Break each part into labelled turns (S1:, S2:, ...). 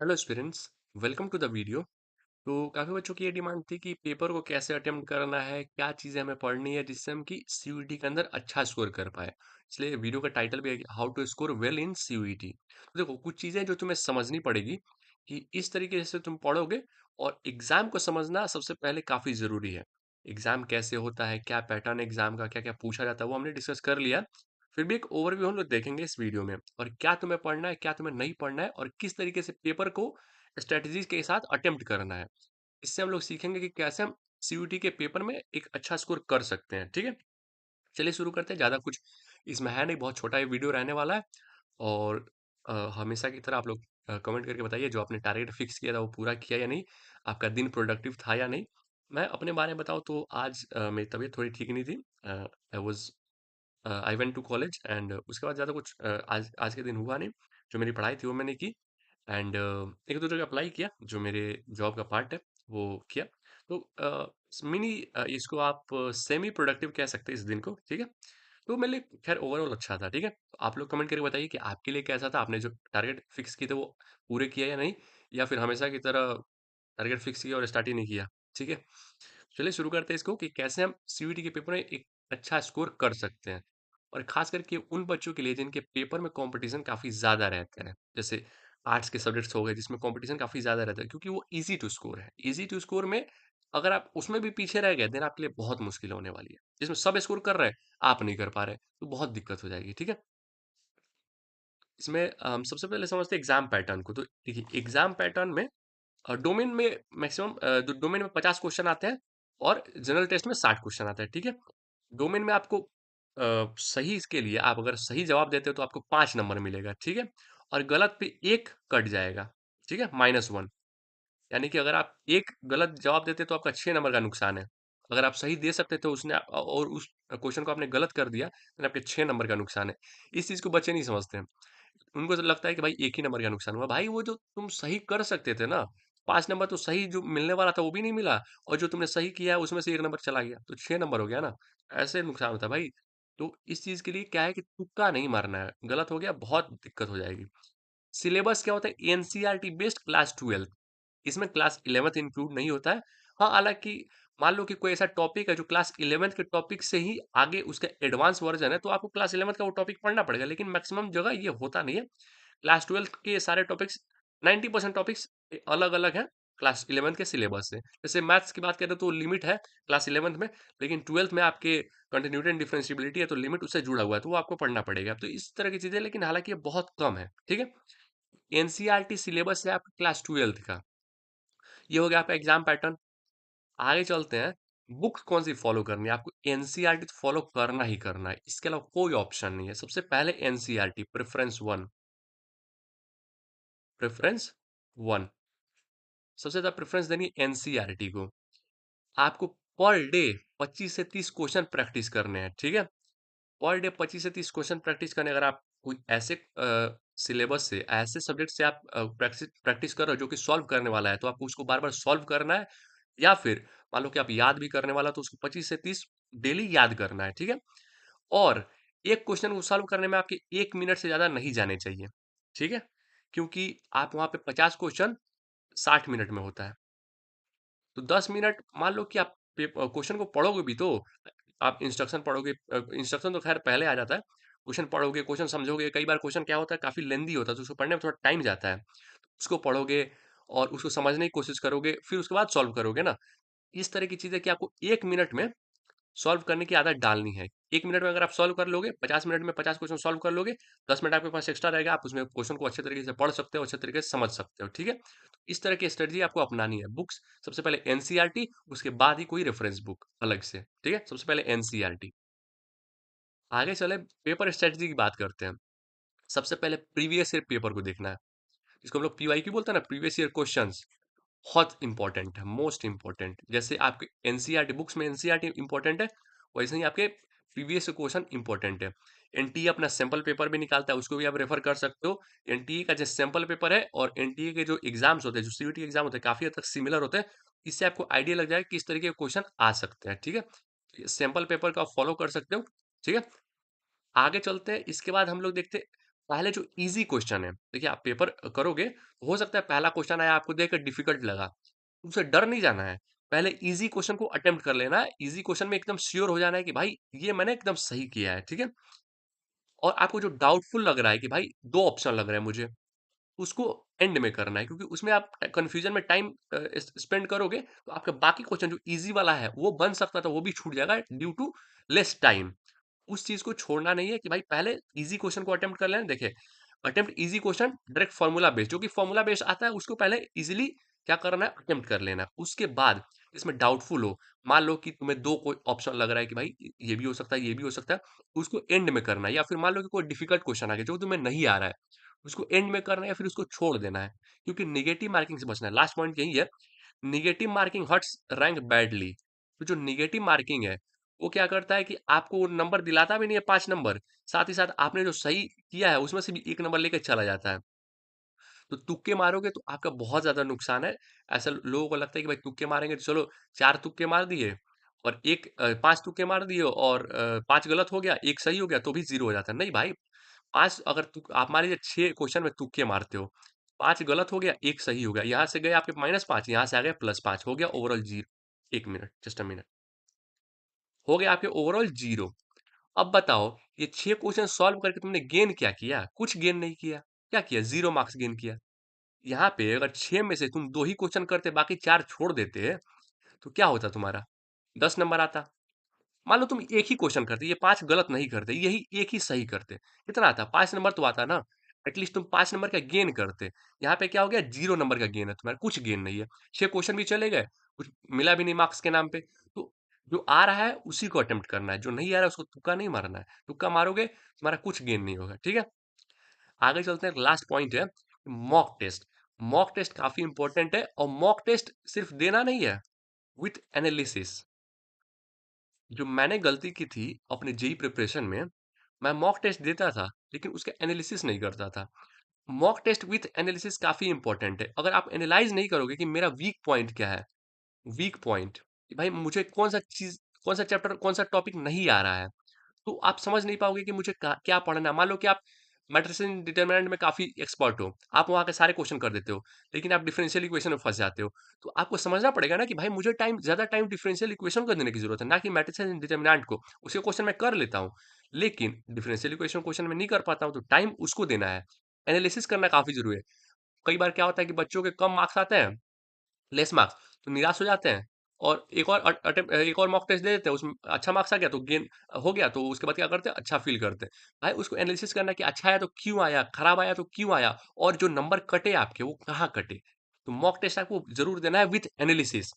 S1: Hello students, welcome to the video. तो काफ़ी बच्चों की ये डिमांड थी कि पेपर को कैसे अटेम्प्ट करना है, क्या चीज़ें हमें पढ़नी है जिससे हम कि सीयूईटी के अंदर अच्छा स्कोर कर पाए। इसलिए वीडियो का टाइटल भी है how to score well in CUET. तो देखो, कुछ चीज़ें जो तुम्हें समझनी पड़ेगी कि इस तरीके से तुम पढ़ोगे। और एग्जाम को समझना सबसे पहले काफ़ी ज़रूरी है। एग्जाम कैसे होता है, क्या पैटर्न एग्जाम का, क्या क्या पूछा जाता है, वो हमने डिस्कस कर लिया। फिर भी एक ओवरव्यू हम लोग देखेंगे इस वीडियो में, और क्या तुम्हें पढ़ना है, क्या तुम्हें नहीं पढ़ना है, और किस तरीके से पेपर को स्ट्रेटजीज के साथ अटेम्प्ट करना है। इससे हम लोग सीखेंगे कि कैसे हम सीयूटी के पेपर में एक अच्छा स्कोर कर सकते हैं। ठीक है, चलिए शुरू करते हैं। ज़्यादा कुछ इसमें है नहीं, बहुत छोटा ये वीडियो रहने वाला है। और हमेशा की तरह आप लोग कमेंट करके बताइए जो आपने टारगेट फिक्स किया था वो पूरा किया या नहीं, आपका दिन प्रोडक्टिव था या नहीं। मैं अपने बारे में बताऊँ तो आज मेरी तबीयत थोड़ी ठीक नहीं थी। I was I went to college and उसके बाद ज़्यादा कुछ आज आज के दिन हुआ नहीं। जो मेरी पढ़ाई थी वो मैंने की। एंड एक दो जगह अप्लाई किया, जो मेरे जॉब का पार्ट है वो किया। तो मिनी इसको आप सेमी प्रोडक्टिव कह सकते हैं इस दिन को। ठीक है, तो मेरे लिए खैर ओवरऑल अच्छा था। ठीक है, तो आप लोग कमेंट करके बताइए कि आपके लिए कैसा था, आपने जो टारगेट फिक्स किए थे वो पूरे किया या नहीं, या फिर हमेशा की तरह टारगेट फिक्स किया और स्टार्ट ही नहीं किया। ठीक है, चलिए शुरू करते हैं इसको कि कैसे हम सीयूईटी के पेपर में एक अच्छा स्कोर कर सकते हैं। और खास करके उन बच्चों के लिए जिनके पेपर में कंपटीशन काफ़ी ज़्यादा रहता है, जैसे आर्ट्स के सब्जेक्ट्स हो गए जिसमें कंपटीशन काफ़ी ज़्यादा रहता है, क्योंकि वो इजी टू स्कोर है। इजी टू स्कोर में अगर आप उसमें भी पीछे रह गए देन आपके लिए बहुत मुश्किल होने वाली है। जिसमें सब स्कोर कर रहे हैं, आप नहीं कर पा रहे, तो बहुत दिक्कत हो जाएगी। ठीक है, इसमें सबसे पहले समझते हैं एग्जाम पैटर्न को। तो देखिए, एग्जाम पैटर्न में डोमेन में मैक्सिमम डोमेन में 50 क्वेश्चन आते हैं, और जनरल टेस्ट में 60 क्वेश्चन आता है। ठीक है, डोमेन में आपको सही इसके लिए आप अगर सही जवाब देते हो तो आपको 5 नंबर मिलेगा। ठीक है, और गलत पे 1 कट जाएगा। ठीक है, -1। यानी कि अगर आप एक गलत जवाब देते तो आपका 6 नंबर का नुकसान है। अगर आप सही दे सकते थे और उस क्वेश्चन को आपने गलत कर दिया तो आपके 6 नंबर का नुकसान है। इस चीज़ को बच्चे नहीं समझते हैं। उनको तो लगता है कि भाई एक ही नंबर का नुकसान हुआ। भाई वो जो तुम सही कर सकते थे ना, 5 नंबर तो सही जो मिलने वाला था वो भी नहीं मिला, और जो तुमने सही किया है उसमें से 1 नंबर चला गया, तो 6 नंबर हो गया ना। ऐसे नुकसान होता है भाई। तो इस चीज़ के लिए क्या है कि तुक्का नहीं मारना है, गलत हो गया बहुत दिक्कत हो जाएगी। सिलेबस क्या होता है? NCERT based class 12। इसमें क्लास 11th इंक्लूड नहीं होता है। हाँ, हालाँकि मान लो कि कोई ऐसा टॉपिक है जो क्लास 11th के टॉपिक से ही आगे उसका एडवांस वर्ज़न है, तो आपको क्लास 11th का वो टॉपिक पढ़ना पड़ेगा, लेकिन मैक्सिमम जगह ये होता नहीं है। क्लास 12th के सारे टॉपिक्स, 90% टॉपिक्स अलग-अलग हैं क्लास 11th के सिलेबस से। जैसे मैथ्स की बात करें तो लिमिट है क्लास 11th में, लेकिन 12th में आपके कंटीन्यूटी एंड डिफरेंशिएबिलिटी है, तो लिमिट उससे जुड़ा हुआ है, तो वो आपको पढ़ना पड़ेगा। तो इस तरह की चीज़ें, लेकिन हालाँकि ये बहुत कम है। ठीक है? एनसीईआरटी सिलेबस है आपका क्लास 12th का। ये हो गया आपका एग्ज़ाम पैटर्न। आगे चलते हैं, बुक्स कौन-सी फ़ॉलो करनी है। आपको एनसीईआरटी तो फ़ॉलो करना ही करना है, इसके अलावा कोई ऑप्शन नहीं है। सबसे पहले एनसीईआरटी प्रेफ़रेंस 1, सबसे ज़्यादा प्रेफ़रेंस देनी है एनसीईआरटी को। आपको पर डे 25 से 30 क्वेश्चन प्रैक्टिस करने हैं। ठीक है? पर डे 25 से 30 क्वेश्चन प्रैक्टिस करने, अगर आप कोई ऐसे सिलेबस से, ऐसे सब्जेक्ट से आप प्रैक्टिस प्रैक्टिस कर रहे हो जो कि सॉल्व करने वाला है, तो आपको उसको बार-बार सॉल्व करना है। या फिर मान लो कि आप याद भी करने वाला, तो उसको 25 से 30 डेली याद करना है। ठीक है? और एक क्वेश्चन को सॉल्व करने में आपके 1 मिनट से ज़्यादा नहीं जाने चाहिए। ठीक है? क्योंकि आप वहाँ पे 50 क्वेश्चन 60 मिनट में होता है। तो 10 मिनट मान लो कि आप क्वेश्चन को पढ़ोगे भी तो, आप इंस्ट्रक्शन पढ़ोगे, इंस्ट्रक्शन तो ख़ैर पहले आ जाता है। क्वेश्चन पढ़ोगे, क्वेश्चन समझोगे, कई बार क्वेश्चन क्या होता है काफ़ी लेंदी होता है, तो उसको पढ़ने में थोड़ा टाइम जाता है। उसको पढ़ोगे और उसको समझने की कोशिश करोगे, फिर उसके बाद सॉल्व करोगे ना। इस तरह की चीज़ें कि आपको 1 मिनट में सॉल्व करने की आदत डालनी है। 1 मिनट में अगर आप सॉल्व कर लोगे, 50 मिनट में 50 क्वेश्चन सॉल्व कर लोगे, 10 मिनट आपके पास एक्स्ट्रा रहेगा, आप उसमें क्वेश्चन को अच्छे तरीके से पढ़ सकते हो, अच्छे तरीके से समझ सकते हो। ठीक है? तो इस तरह की स्ट्रेटजी आपको अपनानी है। बुक्स सबसे पहले एनसीईआरटी, उसके बाद ही कोई रेफरेंस बुक अलग से। ठीक है? सबसे पहले एनसीईआरटी। आगे चले, पेपर स्ट्रेटजी की बात करते हैं। सबसे पहले प्रीवियस ईयर पेपर को देखना है। जिसको हम लोग पीवाईक्यू बोलते हैं ना, प्रीवियस ईयर क्वेश्चंस। बहुत इंपॉर्टेंट है, मोस्ट इंपॉर्टेंट। जैसे आपके एनसीईआरटी बुक्स में एनसीईआरटी इंपॉर्टेंट है, वैसे ही आपके प्रीवियस क्वेश्चन इंपॉर्टेंट है। एनटीए अपना सैंपल पेपर भी निकालता है, उसको भी आप रेफर कर सकते हो। एनटीए का जो सैंपल पेपर है और एनटीए के जो एग्जाम्स होते हैं, जो सीयूटी एग्जाम होते हैं, काफी हद तक सिमिलर होते हैं। इससे आपको आइडिया लग जाएगा किस तरीके के क्वेश्चन आ सकते हैं। ठीक है, सैंपल पेपर का आप फॉलो कर सकते हो। ठीक है, आगे चलते हैं। इसके बाद हम लोग देखते हैं पहले जो ईज़ी क्वेश्चन है, देखिए आप पेपर करोगे, तो हो सकता है पहला क्वेश्चन आया आपको देख के डिफिकल्ट लगा, उससे डर नहीं जाना है। पहले ईज़ी क्वेश्चन को अटेम्प्ट कर लेना है, ईज़ी क्वेश्चन में एकदम श्योर हो जाना है कि भाई ये मैंने एकदम सही किया है, ठीक है? और आपको जो डाउटफुल लग रहा है कि भाई 2 ऑप्शन लग रहा है मुझे, उसको एंड में करना है क्योंकि उसमें आप कन्फ्यूजन में टाइम स्पेंड करोगे तो आपका बाकी क्वेश्चन जो इजी वाला है वो बन सकता था वो भी छूट जाएगा ड्यू टू लेस टाइम। उस चीज को छोड़ना नहीं है कि भाई पहले इजी क्वेश्चन को अटेम्प्ट कर लेना। देखिए attempt easy question direct formula based जो कि फॉर्मूला बेस्ड आता है उसको पहले इजीली क्या करना है अटेम्प्ट कर लेना। उसके बाद इसमें डाउटफुल हो, मान लो कि तुम्हें दो कोई ऑप्शन लग रहा है कि भाई ये भी हो सकता है ये भी हो सकता है, उसको एंड में करना है। या फिर मान लो कि कोई डिफिकल्ट क्वेश्चन आ गया जो तुम्हें नहीं आ रहा है, उसको एंड में करना है या फिर उसको छोड़ देना है, क्योंकि नेगेटिव मार्किंग से बचना है। लास्ट पॉइंट यही है, negative marking hurts rank badly. तो जो नेगेटिव मार्किंग है वो क्या करता है कि आपको नंबर दिलाता भी नहीं है 5 नंबर, साथ ही साथ आपने जो सही किया है उसमें से भी 1 नंबर लेके चला जाता है। तो तुक्के मारोगे तो आपका बहुत ज्यादा नुकसान है। ऐसा लोगों को लगता है कि भाई तुक्के मारेंगे तो चलो 4 तुक्के मार दिए और 5 तुक्के मार दिए और 5 गलत हो गया, एक सही हो गया तो भी 0 हो जाता है। नहीं भाई, 5 अगर तुक आप मान लीजिए 6 क्वेश्चन में तुक्के मारते हो, 5 गलत हो गया, 1 सही हो गया, यहाँ से गए आपके -5, यहाँ से आ गया +5, हो गया overall 0। 1 minute, just a minute, हो गया आपके ओवरऑल 0। अब बताओ, ये 6 क्वेश्चन सॉल्व करके तुमने गेन क्या किया? कुछ गेन नहीं किया। क्या किया? 0 मार्क्स गेन किया। यहाँ पे अगर 6 में से तुम 2 ही क्वेश्चन करते, बाकी 4 छोड़ देते, तो क्या होता तुम्हारा? 10 नंबर आता। मान लो तुम एक ही क्वेश्चन करते, ये 5 गलत नहीं करते, यही एक ही सही करते, कितना आता? 5 नंबर तो आता ना। एटलीस्ट तुम 5 नंबर का गेन करते। यहाँ पे क्या हो गया? 0 नंबर का गेन है तुम्हारा, कुछ गेन नहीं है। 6 क्वेश्चन भी चले गए, कुछ मिला भी नहीं मार्क्स के नाम पे। तो जो आ रहा है उसी को अटेम्प्ट करना है, जो नहीं आ रहा है उसको तुक्का नहीं मारना है। तुक्का मारोगे तुम्हारा कुछ गेन नहीं होगा, ठीक है? आगे चलते हैं, लास्ट पॉइंट है मॉक टेस्ट। मॉक टेस्ट काफी इंपॉर्टेंट है और मॉक टेस्ट सिर्फ देना नहीं है, विथ एनालिसिस। जो मैंने गलती की थी अपने जेई प्रिपरेशन में, मैं मॉक टेस्ट देता था लेकिन उसका एनालिसिस नहीं करता था। मॉक टेस्ट विथ एनालिसिस काफी इंपॉर्टेंट है। अगर आप एनालाइज नहीं करोगे कि मेरा वीक पॉइंट क्या है, वीक पॉइंट कि भाई मुझे कौन सा चैप्टर कौन सा टॉपिक नहीं आ रहा है, तो आप समझ नहीं पाओगे कि मुझे क्या पढ़ना है। मान लो कि आप मैट्रिक्स डिटरमिनेंट में काफी एक्सपर्ट हो, आप वहां के सारे क्वेश्चन कर देते हो, लेकिन आप डिफरेंशियल इक्वेशन में फंस जाते हो। तो आपको समझना पड़ेगा ना कि भाई मुझे ज्यादा टाइम डिफरेंशियल इक्वेशन को देने की जरूरत है, ना कि मैट्रिक्स डिटरमिनेंट को। उसके क्वेश्चन मैं कर लेता हूँ, लेकिन डिफरेंशियल इक्वेशन क्वेश्चन में नहीं कर पाता हूँ, तो टाइम उसको देना है। एनालिसिस करना काफी जरूरी है। कई बार क्या होता है कि बच्चों के कम मार्क्स आते हैं, लेस मार्क्स, तो निराश हो जाते हैं और एक और मॉक टेस्ट दे देते हैं, उसमें अच्छा मार्क्स आ गया तो गेन हो गया, तो उसके बाद क्या करते हैं, अच्छा फील करते हैं। भाई उसको एनालिसिस करना कि अच्छा आया तो क्यों आया, खराब आया तो क्यों आया, और जो नंबर कटे आपके वो कहाँ कटे। तो मॉक टेस्ट आपको जरूर देना है विथ एनालिसिस।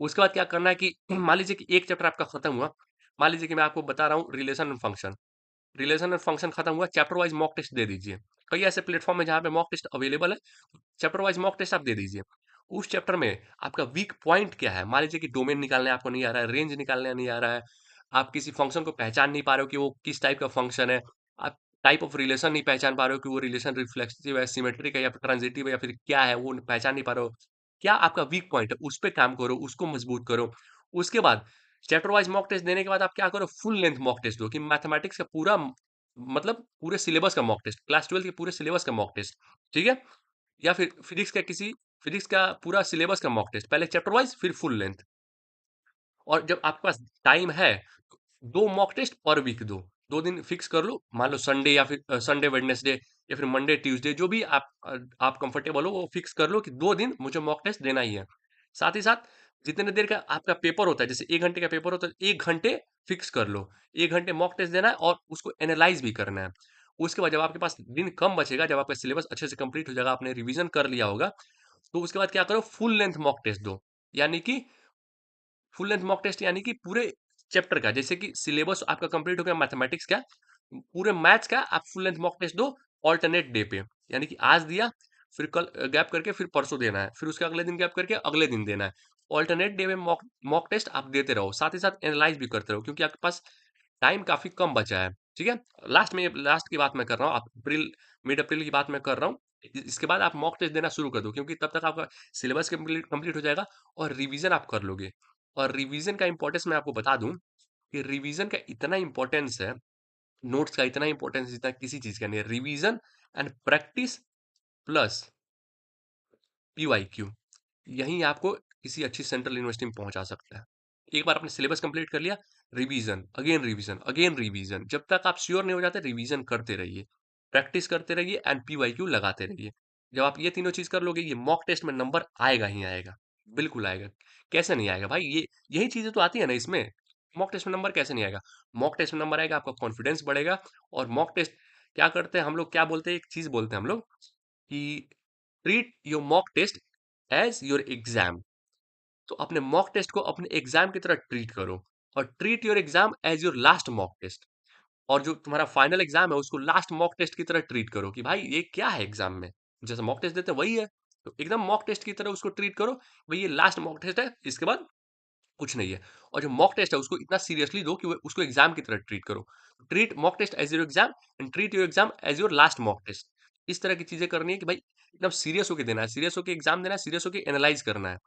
S1: उसके बाद क्या करना है कि मान लीजिए कि एक चैप्टर आपका खत्म हुआ, मान लीजिए कि मैं आपको बता रहा हूँ relation and function, relation and function खत्म हुआ, चैप्टर वाइज मॉक टेस्ट दे दीजिए। कई ऐसे प्लेटफॉर्म है जहाँ पे मॉक टेस्ट अवेलेबल है, चैप्टर वाइज मॉक टेस्ट आप दे दीजिए। उस चैप्टर में आपका वीक पॉइंट क्या है, मान लीजिए कि डोमेन निकालने आपको नहीं आ रहा है, रेंज निकालने नहीं आ रहा है, आप किसी फंक्शन को पहचान नहीं पा रहे हो कि वो किस टाइप का फंक्शन है, आप टाइप ऑफ रिलेशन नहीं पहचान पा रहे हो कि वो रिलेशन रिफ्लेक्सिव है, सिमेट्रिक है या फिर ट्रांजिटिव है या फिर क्या है, वो पहचान नहीं पा रहे हो। क्या आपका वीक पॉइंट है, उस पे काम करो, उसको मजबूत करो। उसके बाद चैप्टर वाइज मॉक टेस्ट देने के बाद आप क्या करो, फुल लेंथ मॉक टेस्ट दो कि मैथमेटिक्स का पूरा मतलब पूरे सिलेबस का मॉक टेस्ट, क्लास 12 के पूरे सिलेबस का मॉक टेस्ट, ठीक है? या फिर फिजिक्स का पूरा सिलेबस का मॉक टेस्ट, पहले चैप्टर वाइज फिर फुल लेंथ। और जब आपके पास टाइम है, 2 मॉक टेस्ट पर वीक दो। 2 दिन फिक्स कर लो, मान लो संडे या फिर संडे वेडनेसडे या फिर मंडे ट्यूसडे, जो भी आप कंफर्टेबल हो वो फिक्स कर लो कि 2 दिन मुझे मॉक टेस्ट देना ही है। साथ ही साथ जितने देर का आपका पेपर होता है, जैसे 1 घंटे का पेपर होता है, 1 घंटे फिक्स कर लो। 1 घंटे मॉक टेस्ट देना है और उसको एनालाइज़ भी करना है। उसके बाद जब आपके पास दिन कम बचेगा, जब आपका सिलेबस अच्छे से कंप्लीट हो जाएगा, आपने रिवीजन कर लिया होगा, तो उसके बाद क्या करो, फुल लेंथ मॉक टेस्ट दो। यानी कि फुल लेंथ मॉक टेस्ट यानी कि पूरे चैप्टर का, जैसे कि सिलेबस आपका कंप्लीट हो गया मैथमेटिक्स का, पूरे मैथ्स का आप फुल लेंथ मॉक टेस्ट दो ऑल्टरनेट डे पे। यानी कि आज दिया, फिर कल गैप करके फिर परसों देना है, फिर उसके अगले दिन गैप करके अगले दिन देना है। ऑल्टरनेट डे में मॉक मॉक टेस्ट आप देते रहो, साथ ही साथ एनालाइज भी करते रहो, क्योंकि आपके पास टाइम काफी कम बचा है। ठीक है, लास्ट की बात मैं कर रहा हूँ, अप्रैल मिड अप्रैल की बात मैं कर रहा हूँ। इसके बाद आप मॉक टेस्ट देना शुरू कर दो, क्योंकि तब तक आपका सिलेबस कंप्लीट कंप्लीट हो जाएगा और रिवीजन आप कर लोगे। और रिवीजन का इंपॉर्टेंस मैं आपको बता दूं कि रिवीजन का इतना इंपॉर्टेंस है, नोट्स का इतना इंपॉर्टेंस जितना किसी चीज का नहीं है। Revision and practice plus PYQ, यही आपको किसी अच्छी सेंट्रल यूनिवर्सिटी में पहुंचा सकता है। एक बार आपने सिलेबस कंप्लीट कर लिया, revision, again revision, again revision, जब तक आप श्योर नहीं हो जाते रिवीजन करते रहिए, प्रैक्टिस करते रहिए एंड पीवाईक्यू लगाते रहिए। जब आप ये तीनों चीज कर लोगे, ये मॉक टेस्ट में नंबर आएगा ही आएगा, बिल्कुल आएगा। कैसे नहीं आएगा भाई, ये यही चीजें तो आती है ना इसमें। मॉक टेस्ट में नंबर कैसे नहीं आएगा? मॉक टेस्ट में नंबर आएगा, आपका कॉन्फिडेंस बढ़ेगा। और मॉक टेस्ट क्या करते हैं हम लोग, क्या बोलते हैं, एक चीज बोलते हैं हम लोग कि treat your mock test as your exam. तो अपने मॉक टेस्ट को अपने एग्जाम की तरह ट्रीट करो, और treat your exam as your last mock test. और जो तुम्हारा फाइनल एग्जाम है उसको लास्ट मॉक टेस्ट की तरह ट्रीट करो कि भाई ये क्या है एग्जाम में, जैसे मॉक टेस्ट देते हैं वही है। तो एकदम मॉक टेस्ट की तरह उसको ट्रीट करो, भाई ये लास्ट मॉक टेस्ट है, इसके बाद कुछ नहीं है। और जो मॉक टेस्ट है उसको इतना सीरियसली दो कि वो उसको एग्जाम की तरह ट्रीट करो। Treat mock test as your exam and treat your exam as your last mock test. इस तरह की चीजें करनी है कि भाई एकदम सीरियस होकर देना है, सीरियस होकर एग्जाम देना है, सीरियस होकर एनालाइज करना है,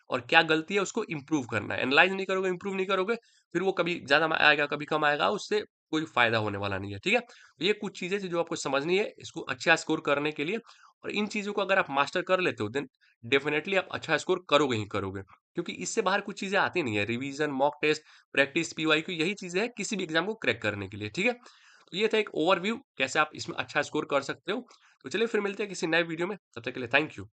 S1: और क्या गलती है उसको इम्प्रूव करना है। एनालाइज नहीं करोगे, इम्प्रूव नहीं करोगे, फिर वो कभी ज्यादा आएगा कभी कम आएगा, उससे कोई फायदा होने वाला नहीं है। ठीक है, तो ये कुछ चीजें थी जो आपको समझनी है इसको अच्छा स्कोर करने के लिए। और इन चीजों को अगर आप मास्टर कर लेते हो देन डेफिनेटली आप अच्छा स्कोर करोगे ही करोगे, क्योंकि इससे बाहर कुछ चीजें आती नहीं है। Revision, mock test, practice, PYQ, यही चीजें हैं किसी भी एग्जाम को क्रैक करने के लिए। ठीक है, तो ये था एक ओवरव्यू कैसे आप इसमें अच्छा स्कोर कर सकते हो। तो चलिए फिर मिलते हैं किसी नए वीडियो में, तब तक के लिए थैंक यू।